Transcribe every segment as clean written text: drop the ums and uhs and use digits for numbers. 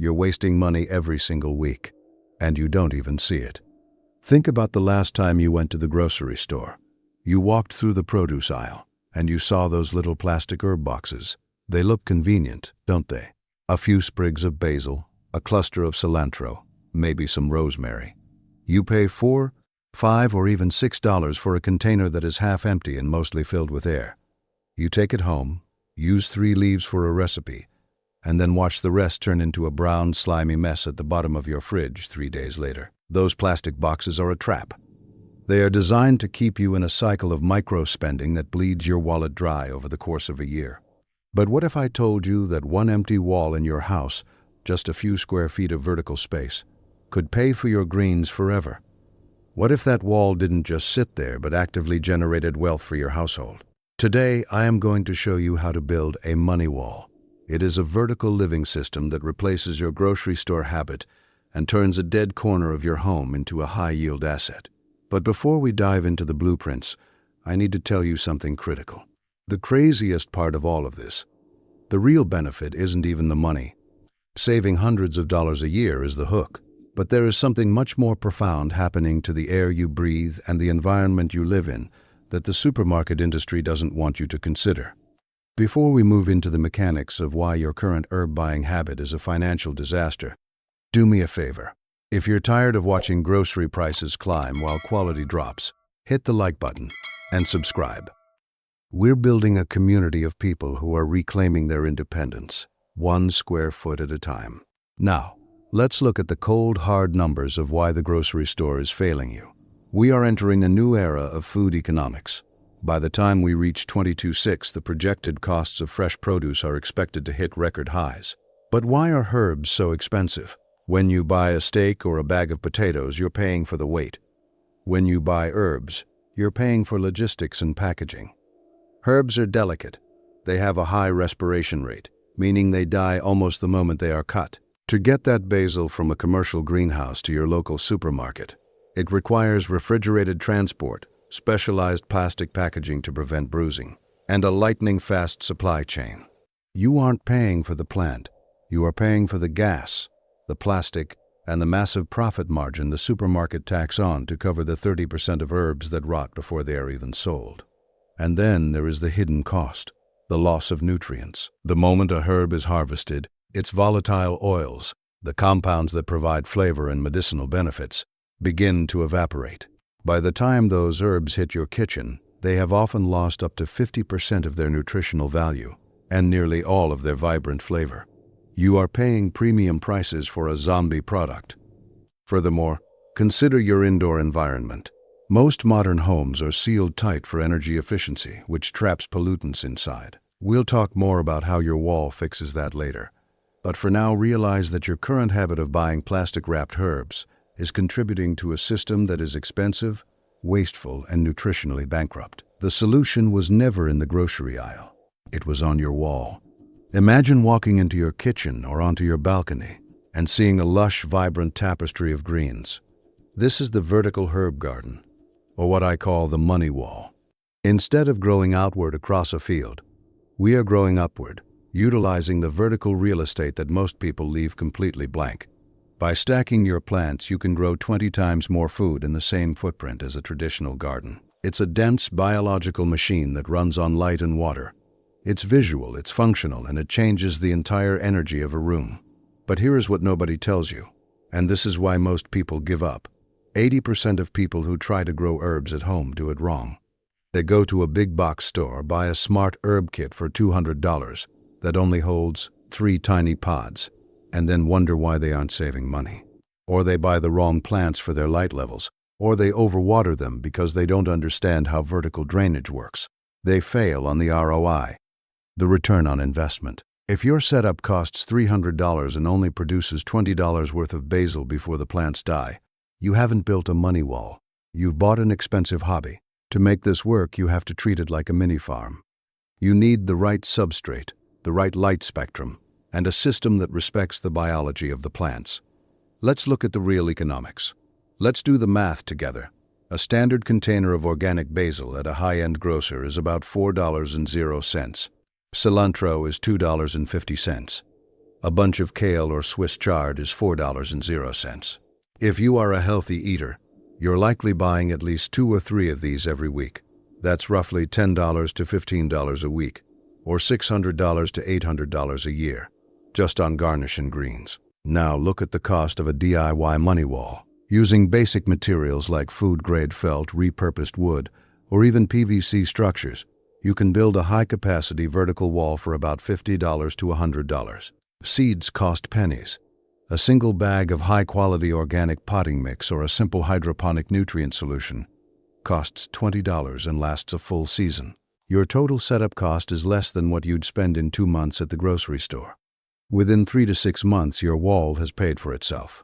You're wasting money every single week, and you don't even see it. Think about the last time you went to the grocery store. You walked through the produce aisle, and you saw those little plastic herb boxes. They look convenient, don't they? A few sprigs of basil, a cluster of cilantro, maybe some rosemary. You pay $4, $5, or even $6 for a container that is half empty and mostly filled with air. You take it home, use 3 leaves for a recipe, and then watch the rest turn into a brown, slimy mess at the bottom of your fridge 3 days later. Those plastic boxes are a trap. They are designed to keep you in a cycle of micro-spending that bleeds your wallet dry over the course of a year. But what if I told you that one empty wall in your house, just a few square feet of vertical space, could pay for your greens forever? What if that wall didn't just sit there but actively generated wealth for your household? Today, I am going to show you how to build a money wall. It is a vertical living system that replaces your grocery store habit and turns a dead corner of your home into a high-yield asset. But before we dive into the blueprints, I need to tell you something critical. The craziest part of all of this, the real benefit isn't even the money. Saving hundreds of dollars a year is the hook. But there is something much more profound happening to the air you breathe and the environment you live in that the supermarket industry doesn't want you to consider. Before we move into the mechanics of why your current herb buying habit is a financial disaster, do me a favor. If you're tired of watching grocery prices climb while quality drops, hit the like button and subscribe. We're building a community of people who are reclaiming their independence, 1 square foot at a time. Now, let's look at the cold, hard numbers of why the grocery store is failing you. We are entering a new era of food economics. By the time we reach 22/6, the projected costs of fresh produce are expected to hit record highs. But why are herbs so expensive? When you buy a steak or a bag of potatoes, you're paying for the weight. When you buy herbs, you're paying for logistics and packaging. Herbs are delicate. They have a high respiration rate, meaning they die almost the moment they are cut. To get that basil from a commercial greenhouse to your local supermarket, it requires refrigerated transport, specialized plastic packaging to prevent bruising, and a lightning-fast supply chain. You aren't paying for the plant. You are paying for the gas, the plastic, and the massive profit margin the supermarket tacks on to cover the 30% of herbs that rot before they are even sold. And then there is the hidden cost, the loss of nutrients. The moment a herb is harvested, its volatile oils, the compounds that provide flavor and medicinal benefits, begin to evaporate. By the time those herbs hit your kitchen, they have often lost up to 50% of their nutritional value and nearly all of their vibrant flavor. You are paying premium prices for a zombie product. Furthermore, consider your indoor environment. Most modern homes are sealed tight for energy efficiency, which traps pollutants inside. We'll talk more about how your wall fixes that later. But for now, realize that your current habit of buying plastic-wrapped herbs is contributing to a system that is expensive, wasteful, and nutritionally bankrupt. The solution was never in the grocery aisle. It was on your wall. Imagine walking into your kitchen or onto your balcony and seeing a lush, vibrant tapestry of greens. This is the vertical herb garden, or what I call the money wall. Instead of growing outward across a field, we are growing upward, utilizing the vertical real estate that most people leave completely blank. By stacking your plants, you can grow 20 times more food in the same footprint as a traditional garden. It's a dense biological machine that runs on light and water. It's visual, it's functional, and it changes the entire energy of a room. But here is what nobody tells you, and this is why most people give up. 80% of people who try to grow herbs at home do it wrong. They go to a big box store, buy a smart herb kit for $200 that only holds 3 tiny pods, and then wonder why they aren't saving money. Or they buy the wrong plants for their light levels, or they overwater them because they don't understand how vertical drainage works. They fail on the ROI, the return on investment. If your setup costs $300 and only produces $20 worth of basil before the plants die, you haven't built a money wall. You've bought an expensive hobby. To make this work, you have to treat it like a mini farm. You need the right substrate, the right light spectrum, and a system that respects the biology of the plants. Let's look at the real economics. Let's do the math together. A standard container of organic basil at a high-end grocer is about $4.00. Cilantro is $2.50. A bunch of kale or Swiss chard is $4.00. If you are a healthy eater, you're likely buying at least 2 or 3 of these every week. That's roughly $10 to $15 a week, or $600 to $800 a year, just on garnish and greens. Now look at the cost of a DIY money wall. Using basic materials like food-grade felt, repurposed wood, or even PVC structures, you can build a high-capacity vertical wall for about $50 to $100. Seeds cost pennies. A single bag of high-quality organic potting mix or a simple hydroponic nutrient solution costs $20 and lasts a full season. Your total setup cost is less than what you'd spend in 2 months at the grocery store. Within 3 to 6 months, your wall has paid for itself.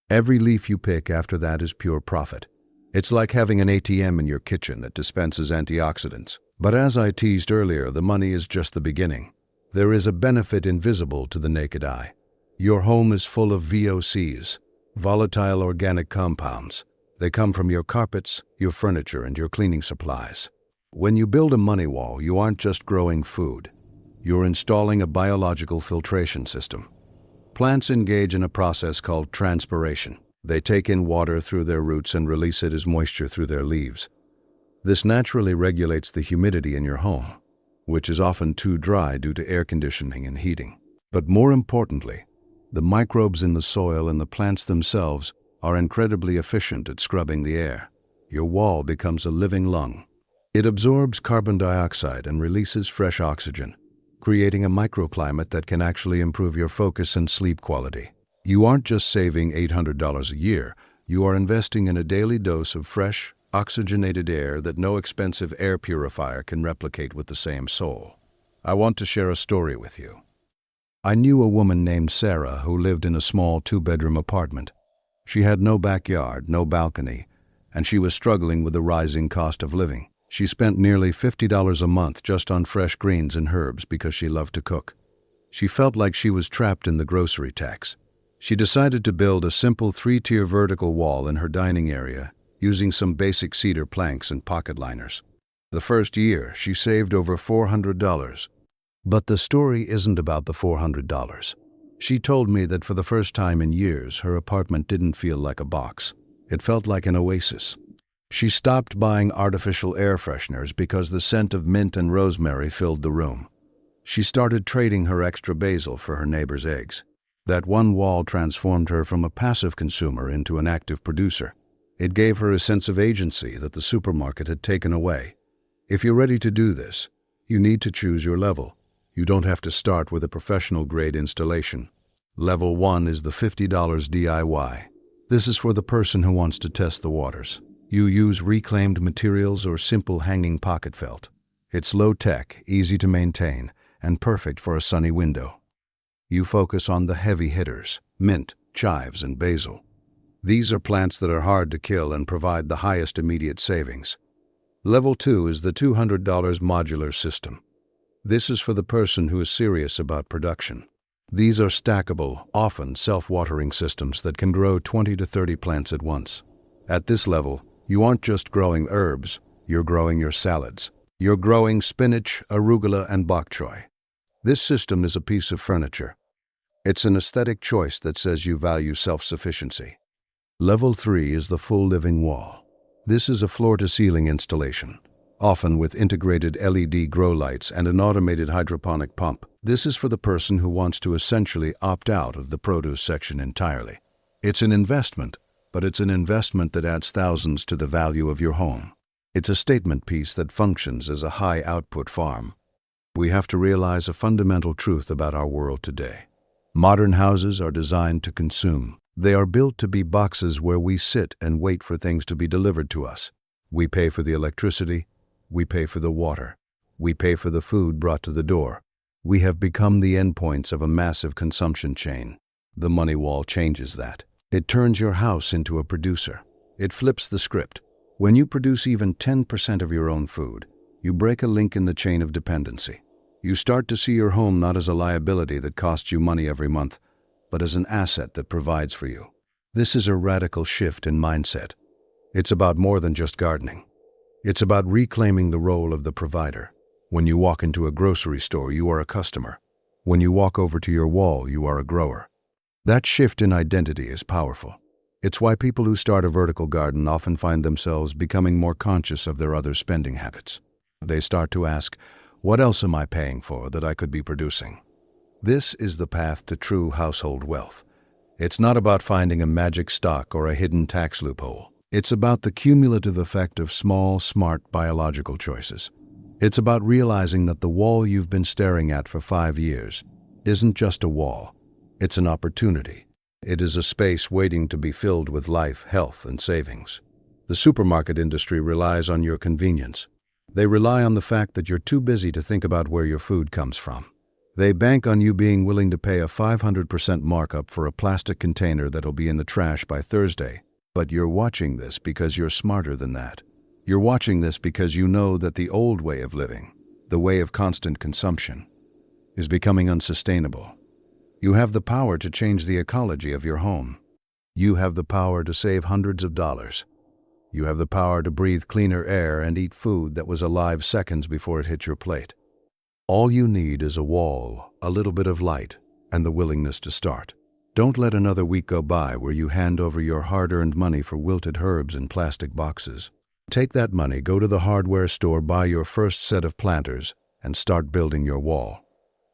Every leaf you pick after that is pure profit. It's like having an ATM in your kitchen that dispenses antioxidants. But as I teased earlier, the money is just the beginning. There is a benefit invisible to the naked eye. Your home is full of VOCs, volatile organic compounds. They come from your carpets, your furniture, and your cleaning supplies. When you build a money wall, you aren't just growing food. You're installing a biological filtration system. Plants engage in a process called transpiration. They take in water through their roots and release it as moisture through their leaves. This naturally regulates the humidity in your home, which is often too dry due to air conditioning and heating. But more importantly, the microbes in the soil and the plants themselves are incredibly efficient at scrubbing the air. Your wall becomes a living lung. It absorbs carbon dioxide and releases fresh oxygen, creating a microclimate that can actually improve your focus and sleep quality. You aren't just saving $800 a year, you are investing in a daily dose of fresh, oxygenated air that no expensive air purifier can replicate with the same soul. I want to share a story with you. I knew a woman named Sarah who lived in a small 2-bedroom apartment. She had no backyard, no balcony, and she was struggling with the rising cost of living. She spent nearly $50 a month just on fresh greens and herbs because she loved to cook. She felt like she was trapped in the grocery tax. She decided to build a simple 3-tier vertical wall in her dining area using some basic cedar planks and pocket liners. The first year, she saved over $400. But the story isn't about the $400. She told me that for the first time in years, her apartment didn't feel like a box. It felt like an oasis. She stopped buying artificial air fresheners because the scent of mint and rosemary filled the room. She started trading her extra basil for her neighbor's eggs. That one wall transformed her from a passive consumer into an active producer. It gave her a sense of agency that the supermarket had taken away. If you're ready to do this, you need to choose your level. You don't have to start with a professional-grade installation. Level 1 is the $50 DIY. This is for the person who wants to test the waters. You use reclaimed materials or simple hanging pocket felt. It's low-tech, easy to maintain, and perfect for a sunny window. You focus on the heavy hitters, mint, chives, and basil. These are plants that are hard to kill and provide the highest immediate savings. Level 2 is the $200 modular system. This is for the person who is serious about production. These are stackable, often self-watering systems that can grow 20 to 30 plants at once. At this level, you aren't just growing herbs, you're growing your salads. You're growing spinach, arugula, and bok choy. This system is a piece of furniture. It's an aesthetic choice that says you value self-sufficiency. Level 3 is the full living wall. This is a floor-to-ceiling installation, often with integrated LED grow lights and an automated hydroponic pump. This is for the person who wants to essentially opt out of the produce section entirely. It's an investment, but it's an investment that adds thousands to the value of your home. It's a statement piece that functions as a high-output farm. We have to realize a fundamental truth about our world today. Modern houses are designed to consume. They are built to be boxes where we sit and wait for things to be delivered to us. We pay for the electricity. We pay for the water. We pay for the food brought to the door. We have become the endpoints of a massive consumption chain. The money wall changes that. It turns your house into a producer. It flips the script. When you produce even 10% of your own food, you break a link in the chain of dependency. You start to see your home not as a liability that costs you money every month, but as an asset that provides for you. This is a radical shift in mindset. It's about more than just gardening. It's about reclaiming the role of the provider. When you walk into a grocery store, you are a customer. When you walk over to your wall, you are a grower. That shift in identity is powerful. It's why people who start a vertical garden often find themselves becoming more conscious of their other spending habits. They start to ask, what else am I paying for that I could be producing? This is the path to true household wealth. It's not about finding a magic stock or a hidden tax loophole. It's about the cumulative effect of small, smart biological choices. It's about realizing that the wall you've been staring at for 5 years isn't just a wall. It's an opportunity. It is a space waiting to be filled with life, health, and savings. The supermarket industry relies on your convenience. They rely on the fact that you're too busy to think about where your food comes from. They bank on you being willing to pay a 500% markup for a plastic container that'll be in the trash by Thursday. But you're watching this because you're smarter than that. You're watching this because you know that the old way of living, the way of constant consumption, is becoming unsustainable. You have the power to change the ecology of your home. You have the power to save hundreds of dollars. You have the power to breathe cleaner air and eat food that was alive seconds before it hit your plate. All you need is a wall, a little bit of light, and the willingness to start. Don't let another week go by where you hand over your hard-earned money for wilted herbs in plastic boxes. Take that money, go to the hardware store, buy your first set of planters, and start building your wall.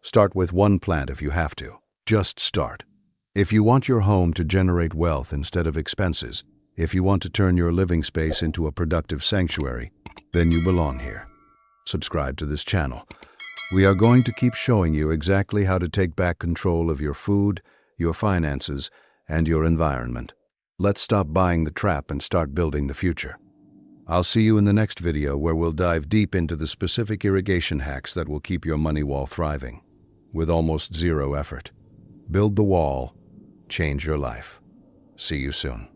Start with one plant if you have to. Just start. If you want your home to generate wealth instead of expenses, if you want to turn your living space into a productive sanctuary, then you belong here. Subscribe to this channel. We are going to keep showing you exactly how to take back control of your food, your finances, and your environment. Let's stop buying the trap and start building the future. I'll see you in the next video where we'll dive deep into the specific irrigation hacks that will keep your money wall thriving, with almost zero effort. Build the wall, change your life. See you soon.